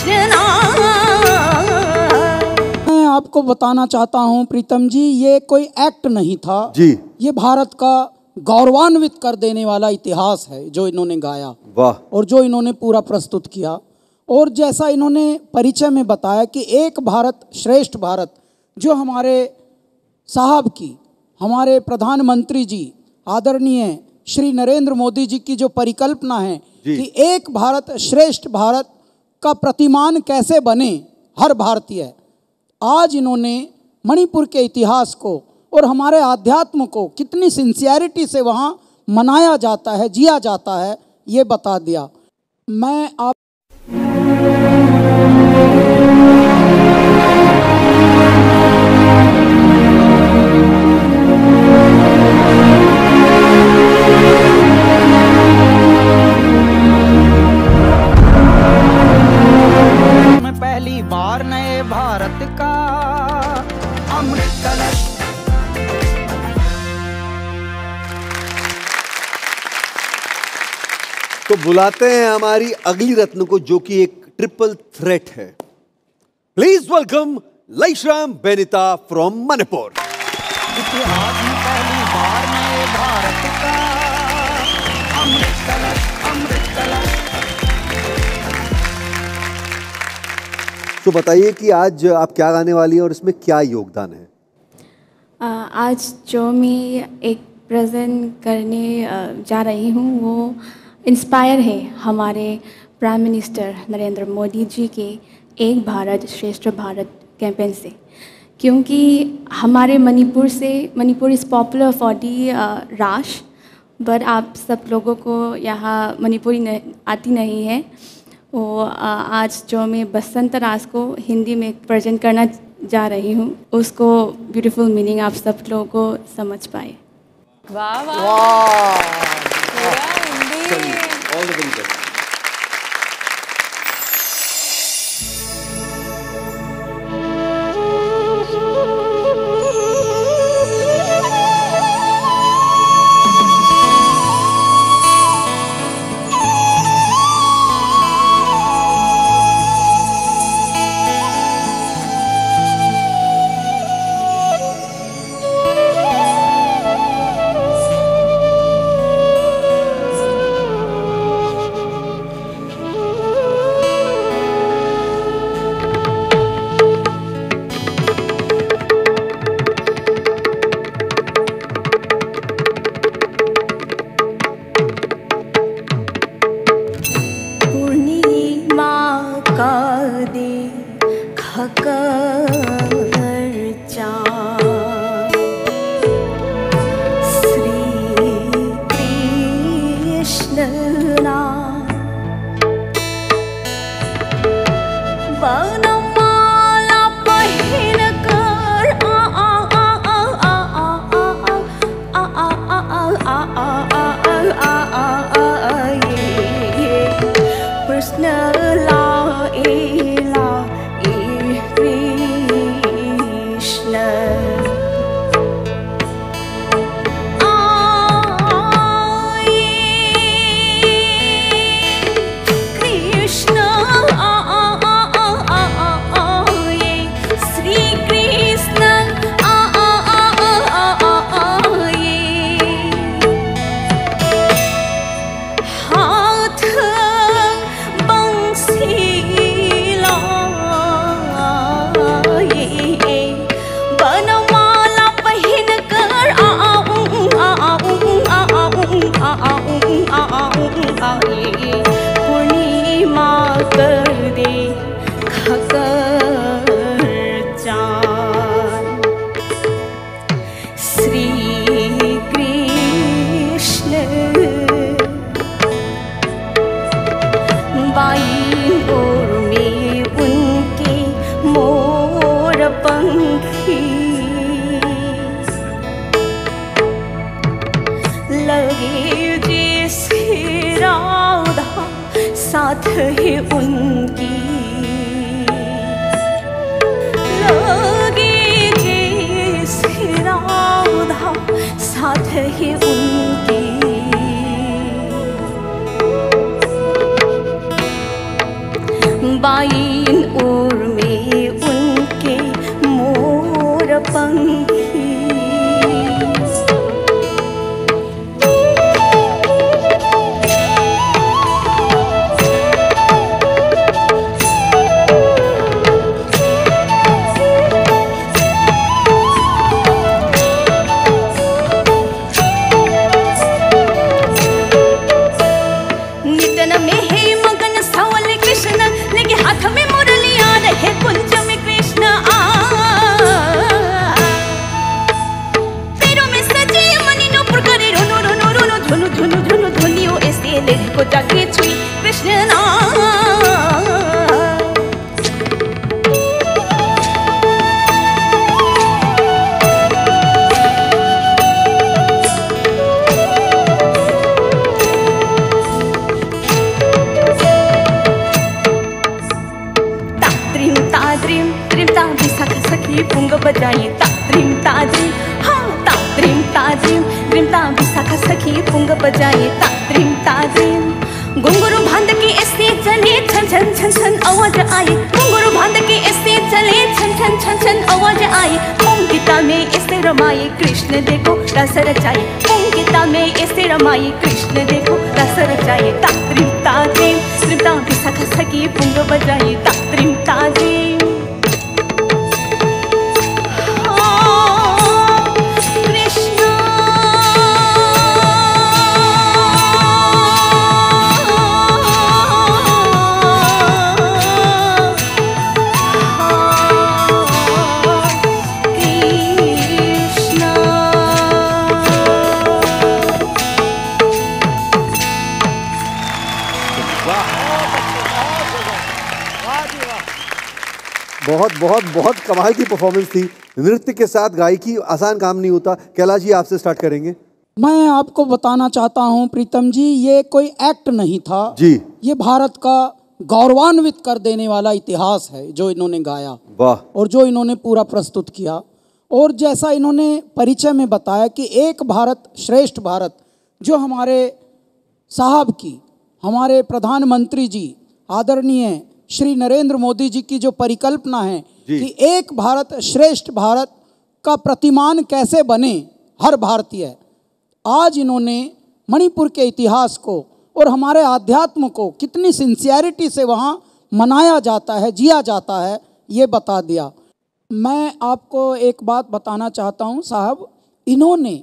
कृष्णा। मैं आपको बताना चाहता हूं प्रीतम जी, ये कोई एक्ट नहीं था जी। ये भारत का गौरवान्वित कर देने वाला इतिहास है जो इन्होंने गाया। वाह। और जो इन्होंने पूरा प्रस्तुत किया, और जैसा इन्होंने परिचय में बताया कि एक भारत श्रेष्ठ भारत, जो हमारे साहब की, हमारे प्रधानमंत्री जी आदरणीय श्री नरेंद्र मोदी जी की जो परिकल्पना है कि एक भारत श्रेष्ठ भारत का प्रतिमान कैसे बने हर भारतीय, आज इन्होंने मणिपुर के इतिहास को और हमारे आध्यात्म को कितनी सिंसियरिटी से वहाँ मनाया जाता है, जिया जाता है, ये बता दिया। मैं आप मैं पहली बार नए भारत का अमृत कलश। तो बुलाते हैं हमारी अगली रत्न को, जो कि एक ट्रिपल थ्रेट है। Please welcome Laishram Benita from Manipur. इतिहास में पहली बार नए भारत का अमृत कलश, अमृत कलश। तो बताइए कि आज आप क्या गाने वाली हैं और इसमें क्या योगदान है? आज जो मैं एक प्रेजेंट करने जा रही हूँ वो इंस्पायर है हमारे प्राइम मिनिस्टर नरेंद्र मोदी जी के एक भारत श्रेष्ठ भारत कैंपेन से, क्योंकि हमारे Manipur is popular for the Ras, but आप सब लोगों को यहाँ मणिपुरी आती नहीं है। वो आज जो मैं बसंत रास को हिंदी में प्रेजेंट करना जा रही हूँ, उसको ब्यूटीफुल मीनिंग आप सब लोगों को समझ पाए। वाह वाह, All the very best. साथ है उनकी, लगे जैसे राधा साथ है उनकी। बाइन उर में उनके मोर पंखी। को जाके छुई कृष्ण नाम। ताद्रिम ताद्रिम त्रिम ता विशाख सखी पुंग बजाए ताद्रिम ताद्रिम, हाँ ताद्रिम ताद्रिम त्रिम ता विशाख सखी पुंग बजाए ताद्रिम ताद्रिम। घुंघरू बांध के ऐसे चले छन छन छन छन आवाज आई, घुंघरू बांध के ऐसे चले छन छन छन छन आवाज आई। गीता में ऐसे रमाए कृष्ण देखो रस रचाए, गीता में ऐसे रमाए कृष्ण देखो रस रचाए। ताद्रिम ताद्रिम त्रिम ता विशाख सखी पुंग बजाए ताद्रिम ताद्रिम। बहुत बहुत बहुत कमाल की परफॉर्मेंस थी। नृत्य के साथ गायकी आसान काम नहीं होता। कैलाश जी आपसे स्टार्ट करेंगे। मैं आपको बताना चाहता हूं प्रीतम जी, ये कोई एक्ट नहीं था जी, ये भारत का गौरवान्वित कर देने वाला इतिहास है जो इन्होंने गाया। वाह। और जो इन्होंने पूरा प्रस्तुत किया, और जैसा इन्होंने परिचय में बताया कि एक भारत श्रेष्ठ भारत, जो हमारे साहब की, हमारे प्रधानमंत्री जी आदरणीय श्री नरेंद्र मोदी जी की जो परिकल्पना है कि एक भारत श्रेष्ठ भारत का प्रतिमान कैसे बने हर भारतीय, आज इन्होंने मणिपुर के इतिहास को और हमारे आध्यात्म को कितनी सिंसियरिटी से वहाँ मनाया जाता है, जिया जाता है, ये बता दिया। मैं आपको एक बात बताना चाहता हूँ साहब, इन्होंने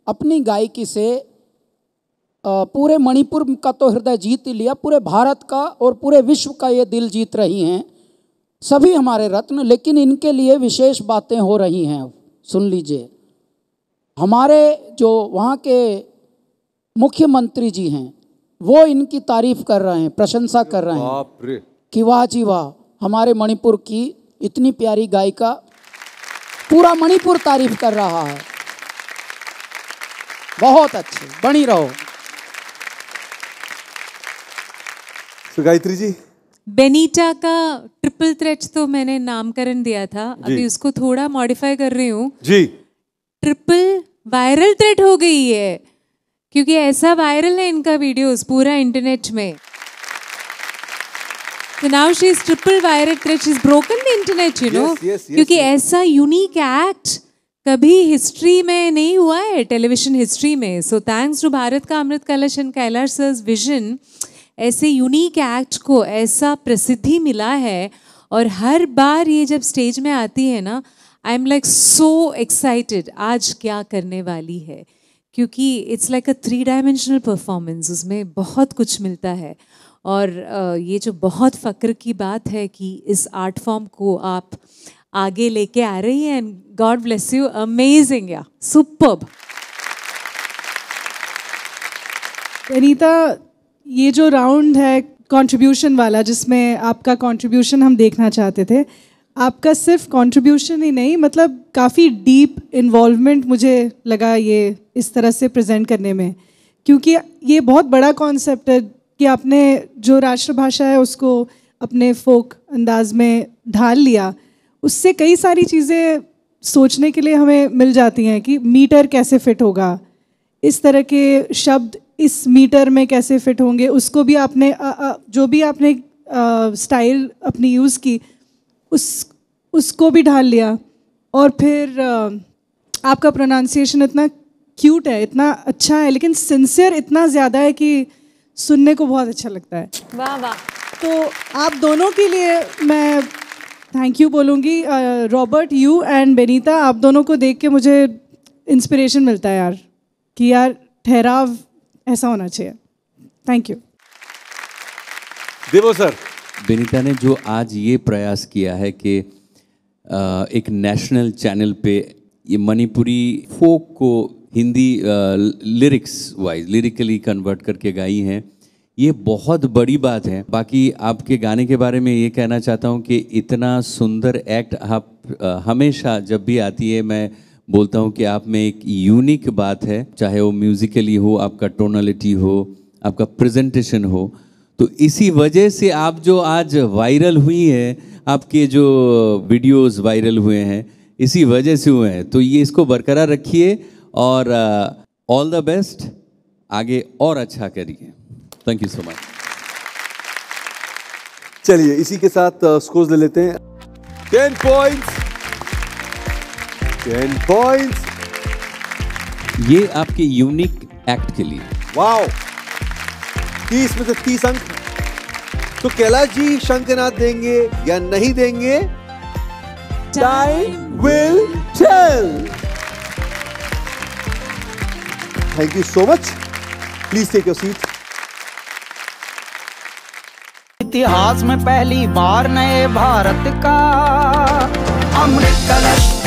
अपनी गायकी से पूरे मणिपुर का तो हृदय जीत ही लिया, पूरे भारत का और पूरे विश्व का ये दिल जीत रही हैं सभी हमारे रत्न। लेकिन इनके लिए विशेष बातें हो रही हैं, अब सुन लीजिए। हमारे जो वहाँ के मुख्यमंत्री जी हैं वो इनकी तारीफ कर रहे हैं, प्रशंसा कर रहे हैं कि वाह जी वाह, हमारे मणिपुर की इतनी प्यारी गायिका, पूरा मणिपुर तारीफ कर रहा है। बहुत अच्छे, बनी रहो। गायत्री जी, बेनीटा का ट्रिपल थ्रेट तो मैंने नामकरण दिया था, अभी उसको थोड़ा मॉडिफाई कर रही हूँ जी। ट्रिपल वायरल थ्रेट हो गई है, क्योंकि ऐसा वायरल है इनका वीडियोस पूरा इंटरनेट में। So now she is triple viral threat. She's broken the internet, you know. क्योंकि ऐसा यूनिक एक्ट कभी हिस्ट्री में नहीं हुआ है, टेलीविजन हिस्ट्री में। सो थैंक्स टू भारत का अमृत कलश एंड कैलाश सर्स विजन, ऐसे यूनिक एक्ट को ऐसा प्रसिद्धि मिला है। और हर बार ये जब स्टेज में आती है ना, I am like so excited आज क्या करने वाली है, क्योंकि it's like a 3 dimensional performance, उसमें बहुत कुछ मिलता है। और ये जो बहुत फ़क्र की बात है कि इस आर्ट फॉर्म को आप आगे लेके आ रही हैं, and God bless you, amazing, या सुपर्ब। अनीता, ये जो राउंड है कंट्रीब्यूशन वाला, जिसमें आपका कंट्रीब्यूशन हम देखना चाहते थे, आपका सिर्फ कंट्रीब्यूशन ही नहीं, मतलब काफ़ी डीप इन्वॉल्वमेंट मुझे लगा ये इस तरह से प्रेजेंट करने में, क्योंकि ये बहुत बड़ा कॉन्सेप्ट है कि आपने जो राष्ट्रभाषा है उसको अपने फोक अंदाज में ढाल लिया। उससे कई सारी चीज़ें सोचने के लिए हमें मिल जाती हैं कि मीटर कैसे फिट होगा, इस तरह के शब्द इस मीटर में कैसे फिट होंगे, उसको भी आपने जो भी आपने स्टाइल अपनी यूज़ की, उसको भी ढाल लिया। और फिर आपका प्रोनाउंसिएशन इतना क्यूट है, इतना अच्छा है, लेकिन सिंसियर इतना ज़्यादा है कि सुनने को बहुत अच्छा लगता है। वाह वाह। तो आप दोनों के लिए मैं थैंक यू बोलूँगी, रॉबर्ट, यू एंड बेनीता, आप दोनों को देख के मुझे इंस्पिरेशन मिलता है यार, कि यार ठहराव ऐसा होना चाहिए। Thank you. देवो सर। बेनीता ने जो आज ये प्रयास किया है कि एक नेशनल चैनल पे ये मणिपुरी फोक को हिंदी लिरिकली कन्वर्ट करके गाई हैं, ये बहुत बड़ी बात है। बाकी आपके गाने के बारे में ये कहना चाहता हूँ कि इतना सुंदर एक्ट आप हमेशा जब भी आती है, मैं बोलता हूँ कि आप में एक यूनिक बात है, चाहे वो म्यूजिकली हो, आपका टोनलिटी हो, आपका प्रेजेंटेशन हो। तो इसी वजह से आप जो आज वायरल हुई है, आपके जो वीडियोस वायरल हुए हैं, इसी वजह से हुए हैं। तो ये इसको बरकरार रखिए और ऑल द बेस्ट, आगे और अच्छा करिए। Thank you so much. चलिए इसी के साथ स्कोर्स ले लेते हैं। 10 पॉइंट्स, 10 पॉइंट्स। ये आपके यूनिक एक्ट के लिए। वाओ, 30 में से 30 अंक। तो कैलाश जी शंखनाद देंगे या नहीं देंगे? Time will tell. Thank you so much. Please take your seat. इतिहास में पहली बार नए भारत का अमृत कलश